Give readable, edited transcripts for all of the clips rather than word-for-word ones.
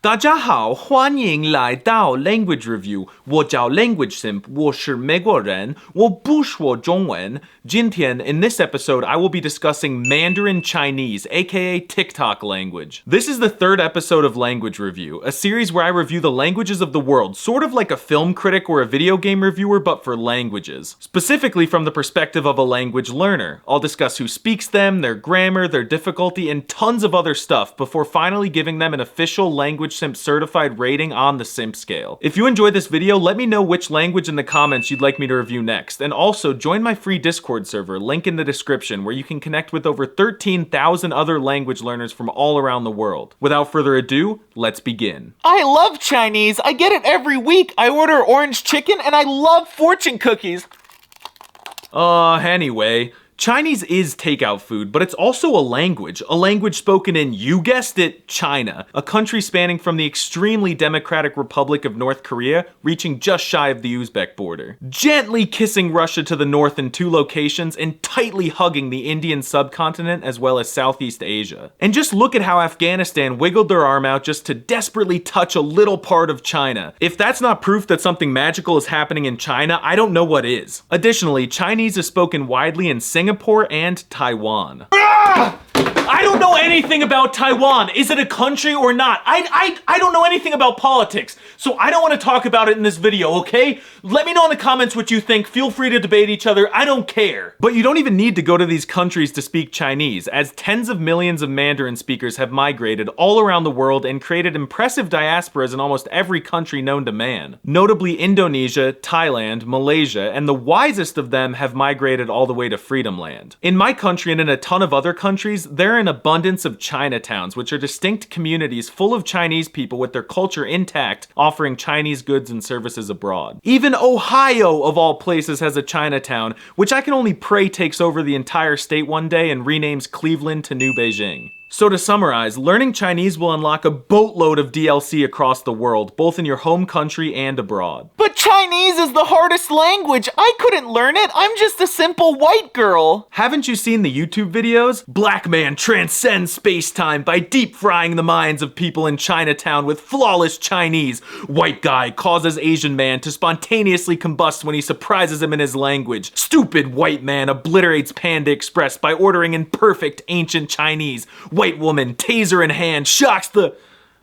大家好，欢迎来到 Language Review。我叫 Language Simp，我是美国人，我不说中文。今天 in this episode, I will be discussing Mandarin Chinese, aka TikTok language. This is the third episode of Language Review, a series where I review the languages of the world, sort of like a film critic or a video game reviewer, but for languages. Specifically from the perspective of a language learner. I'll discuss who speaks them, their grammar, their difficulty, and tons of other stuff before finally giving them an official Language Simp certified rating on the Simp scale. If you enjoyed this video, let me know which language in the comments you'd like me to review next, and also join my free Discord server, link in the description, where you can connect with over 13,000 other language learners from all around the world. Without further ado, let's begin. I love Chinese. I get it every week. I order orange chicken and I love fortune cookies. Anyway, Chinese is takeout food, but it's also a language spoken in, you guessed it, China, a country spanning from the extremely democratic Republic of North Korea, reaching just shy of the Uzbek border, gently kissing Russia to the north in 2 locations, and tightly hugging the Indian subcontinent as well as Southeast Asia. And just look at how Afghanistan wiggled their arm out just to desperately touch a little part of China. If that's not proof that something magical is happening in China, I don't know what is. Additionally, Chinese is spoken widely in Singapore and Taiwan. I don't know anything about Taiwan. Is it a country or not? I don't know anything about politics, so I don't want to talk about it in this video, okay? Let me know in the comments what you think. Feel free to debate each other. I don't care. But you don't even need to go to these countries to speak Chinese, as tens of millions of Mandarin speakers have migrated all around the world and created impressive diasporas in almost every country known to man. Notably Indonesia, Thailand, Malaysia, and the wisest of them have migrated all the way to Freedom Land. In my country and in a ton of other countries, there are an abundance of Chinatowns, which are distinct communities full of Chinese people with their culture intact, offering Chinese goods and services abroad. Even Ohio, of all places, has a Chinatown, which I can only pray takes over the entire state one day and renames Cleveland to New Beijing. So to summarize, learning Chinese will unlock a boatload of DLC across the world, both in your home country and abroad. But Chinese is the hardest language. I couldn't learn it. I'm just a simple white girl. Haven't you seen the YouTube videos? Black man transcends space-time by deep frying the minds of people in Chinatown with flawless Chinese. White guy causes Asian man to spontaneously combust when he surprises him in his language. Stupid white man obliterates Panda Express by ordering in perfect ancient Chinese. White woman, taser in hand, shocks the...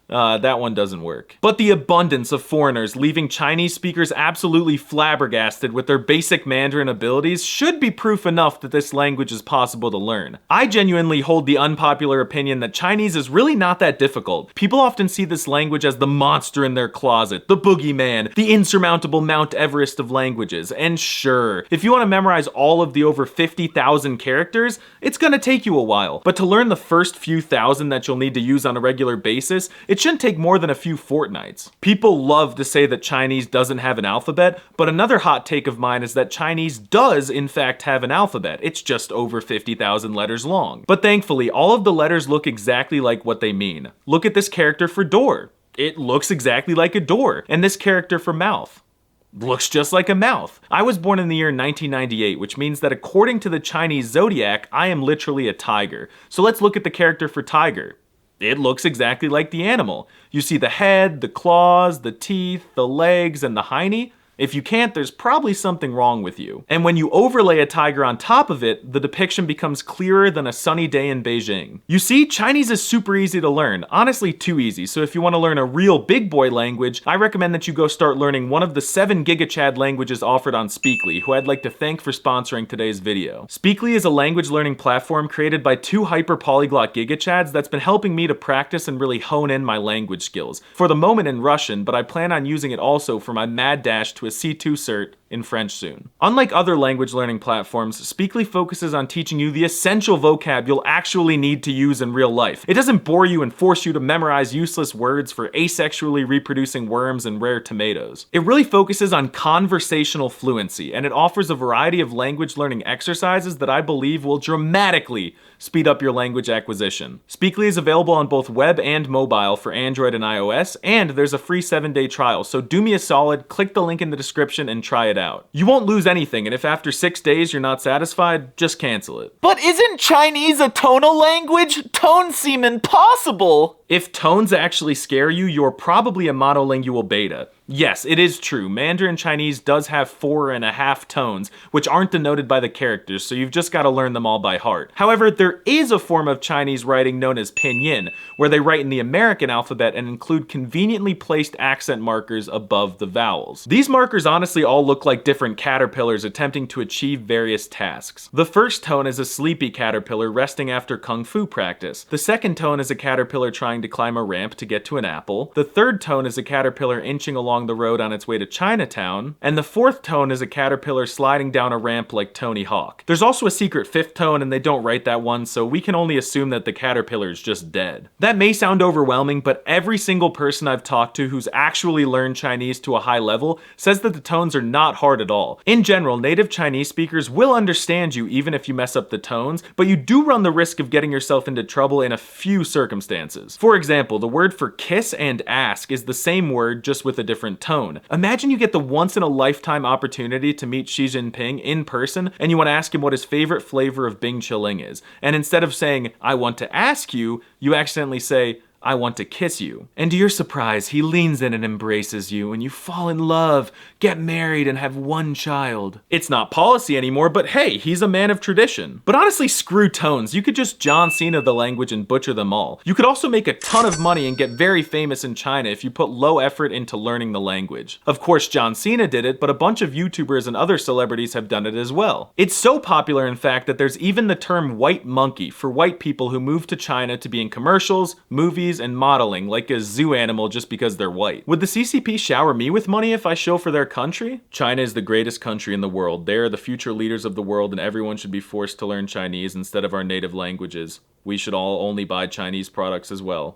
that one doesn't work. But the abundance of foreigners leaving Chinese speakers absolutely flabbergasted with their basic Mandarin abilities should be proof enough that this language is possible to learn. I genuinely hold the unpopular opinion that Chinese is really not that difficult. People often see this language as the monster in their closet, the boogeyman, the insurmountable Mount Everest of languages. And sure, if you want to memorize all of the over 50,000 characters, it's gonna take you a while. But to learn the first few thousand that you'll need to use on a regular basis, it shouldn't take more than a few fortnights. People love to say that Chinese doesn't have an alphabet, but another hot take of mine is that Chinese does in fact have an alphabet. It's just over 50,000 letters long. But thankfully, all of the letters look exactly like what they mean. Look at this character for door. It looks exactly like a door. And this character for mouth looks just like a mouth. I was born in the year 1998, which means that according to the Chinese zodiac, I am literally a tiger. So let's look at the character for tiger. It looks exactly like the animal. You see the head, the claws, the teeth, the legs, and the hiney. If you can't, there's probably something wrong with you. And when you overlay a tiger on top of it, the depiction becomes clearer than a sunny day in Beijing. You see, Chinese is super easy to learn, honestly too easy, so if you want to learn a real big boy language, I recommend that you go start learning one of the 7 GigaChad languages offered on Speakly, who I'd like to thank for sponsoring today's video. Speakly is a language learning platform created by 2 hyper-polyglot GigaChads that's been helping me to practice and really hone in my language skills. For the moment in Russian, but I plan on using it also for my mad dash to a C2 cert in French soon. Unlike other language learning platforms, Speakly focuses on teaching you the essential vocab you'll actually need to use in real life. It doesn't bore you and force you to memorize useless words for asexually reproducing worms and rare tomatoes. It really focuses on conversational fluency, and it offers a variety of language learning exercises that I believe will dramatically speed up your language acquisition. Speakly is available on both web and mobile for Android and iOS, and there's a free 7-day trial, so do me a solid, click the link in the description and try it out. out. You won't lose anything, and if after 6 days you're not satisfied, just cancel it. But isn't Chinese a tonal language? Tones seem impossible. If tones actually scare you, you're probably a monolingual beta. Yes, it is true. Mandarin Chinese does have 4.5 tones, which aren't denoted by the characters, so you've just got to learn them all by heart. However, there is a form of Chinese writing known as pinyin, where they write in the American alphabet and include conveniently placed accent markers above the vowels. These markers honestly all look like different caterpillars attempting to achieve various tasks. The first tone is a sleepy caterpillar resting after kung fu practice. The second tone is a caterpillar trying to climb a ramp to get to an apple. The third tone is a caterpillar inching along the road on its way to Chinatown. And the fourth tone is a caterpillar sliding down a ramp like Tony Hawk. There's also a secret fifth tone, and they don't write that one, so we can only assume that the caterpillar is just dead. That may sound overwhelming, but every single person I've talked to who's actually learned Chinese to a high level says that the tones are not hard at all. In general, native Chinese speakers will understand you even if you mess up the tones, but you do run the risk of getting yourself into trouble in a few circumstances. For example, the word for kiss and ask is the same word, just with a different tone. Imagine you get the once-in-a-lifetime opportunity to meet Xi Jinping in person, and you want to ask him what his favorite flavor of Bing Chilling is. And instead of saying, "I want to ask you," you accidentally say, "I want to kiss you." And to your surprise, he leans in and embraces you, and you fall in love, get married, and have one child. It's not policy anymore, but hey, he's a man of tradition. But honestly, screw tones. You could just John Cena the language and butcher them all. You could also make a ton of money and get very famous in China if you put low effort into learning the language. Of course, John Cena did it, but a bunch of YouTubers and other celebrities have done it as well. It's so popular, in fact, that there's even the term white monkey for white people who move to China to be in commercials, movies, and modeling like a zoo animal just because they're white. Would the CCP shower me with money if I show for their country? China is the greatest country in the world. They are the future leaders of the world, and everyone should be forced to learn Chinese instead of our native languages. We should all only buy Chinese products as well.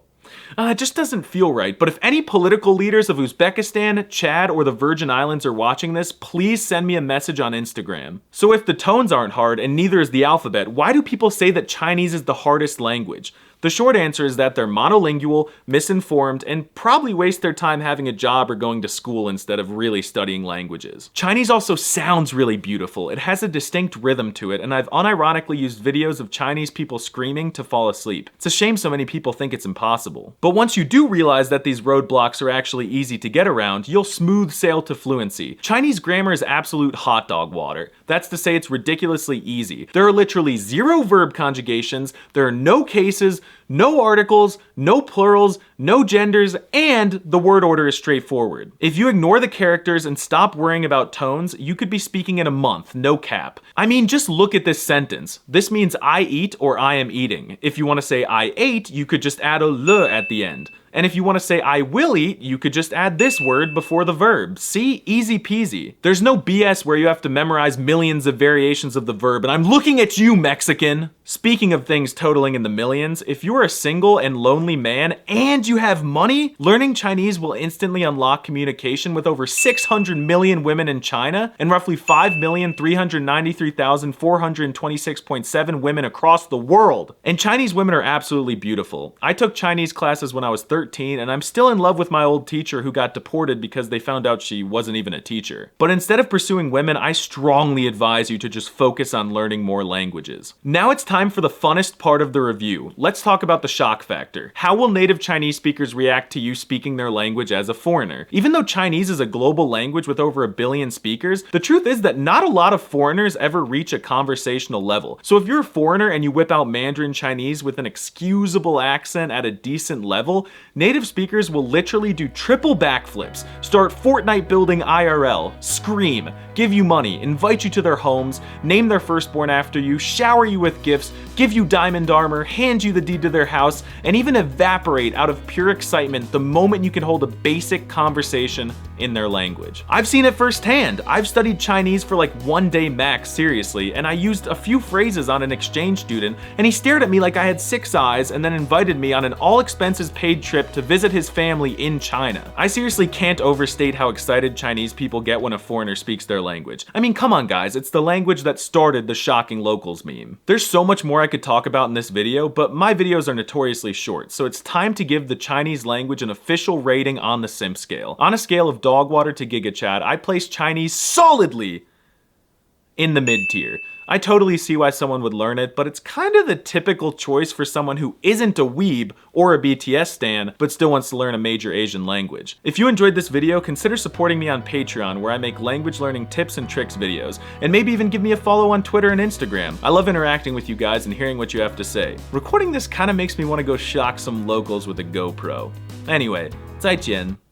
It just doesn't feel right, but if any political leaders of Uzbekistan, Chad, or the Virgin Islands are watching this, please send me a message on Instagram. So if the tones aren't hard and neither is the alphabet, why do people say that Chinese is the hardest language? The short answer is that they're monolingual, misinformed, and probably waste their time having a job or going to school instead of really studying languages. Chinese also sounds really beautiful. It has a distinct rhythm to it, and I've unironically used videos of Chinese people screaming to fall asleep. It's a shame so many people think it's impossible. But once you do realize that these roadblocks are actually easy to get around, you'll smooth sail to fluency. Chinese grammar is absolute hot dog water. That's to say it's ridiculously easy. There are literally 0 verb conjugations, there are no cases, no articles, no plurals, no genders, and the word order is straightforward. If you ignore the characters and stop worrying about tones, you could be speaking in a month, no cap. I mean, just look at this sentence. This means I eat or I am eating. If you want to say I ate, you could just add a le at the end. And if you want to say I will eat, you could just add this word before the verb. See? Easy peasy. There's no BS where you have to memorize millions of variations of the verb, and I'm looking at you, Mexican! Speaking of things totaling in the millions, if you're a single and lonely man and you have money, learning Chinese will instantly unlock communication with over 600 million women in China and roughly 5,393,426.7 women across the world. And Chinese women are absolutely beautiful. I took Chinese classes when I was 13, and I'm still in love with my old teacher who got deported because they found out she wasn't even a teacher. But instead of pursuing women, I strongly advise you to just focus on learning more languages. Now it's time for the funnest part of the review. Let's talk about the shock factor. How will native Chinese speakers react to you speaking their language as a foreigner? Even though Chinese is a global language with over 1 billion speakers, the truth is that not a lot of foreigners ever reach a conversational level. So if you're a foreigner and you whip out Mandarin Chinese with an excusable accent at a decent level, native speakers will literally do triple backflips, start Fortnite building IRL, scream, give you money, invite you to their homes, name their firstborn after you, shower you with gifts, give you diamond armor, hand you the deed to their house, and even evaporate out of pure excitement the moment you can hold a basic conversation in their language. I've seen it firsthand. I've studied Chinese for like 1 day max, seriously, and I used a few phrases on an exchange student, and he stared at me like I had 6 eyes and then invited me on an all expenses paid trip to visit his family in China. I seriously can't overstate how excited Chinese people get when a foreigner speaks their language. I mean, come on guys, it's the language that started the shocking locals meme. There's so much more I could talk about in this video, but my video videos are notoriously short, so it's time to give the Chinese language an official rating on the Simp scale. On a scale of dog water to GigaChad, I place Chinese solidly in the mid tier. I totally see why someone would learn it, but it's kind of the typical choice for someone who isn't a weeb or a BTS stan, but still wants to learn a major Asian language. If you enjoyed this video, consider supporting me on Patreon, where I make language learning tips and tricks videos, and maybe even give me a follow on Twitter and Instagram. I love interacting with you guys and hearing what you have to say. Recording this kind of makes me want to go shock some locals with a GoPro. Anyway, 再见.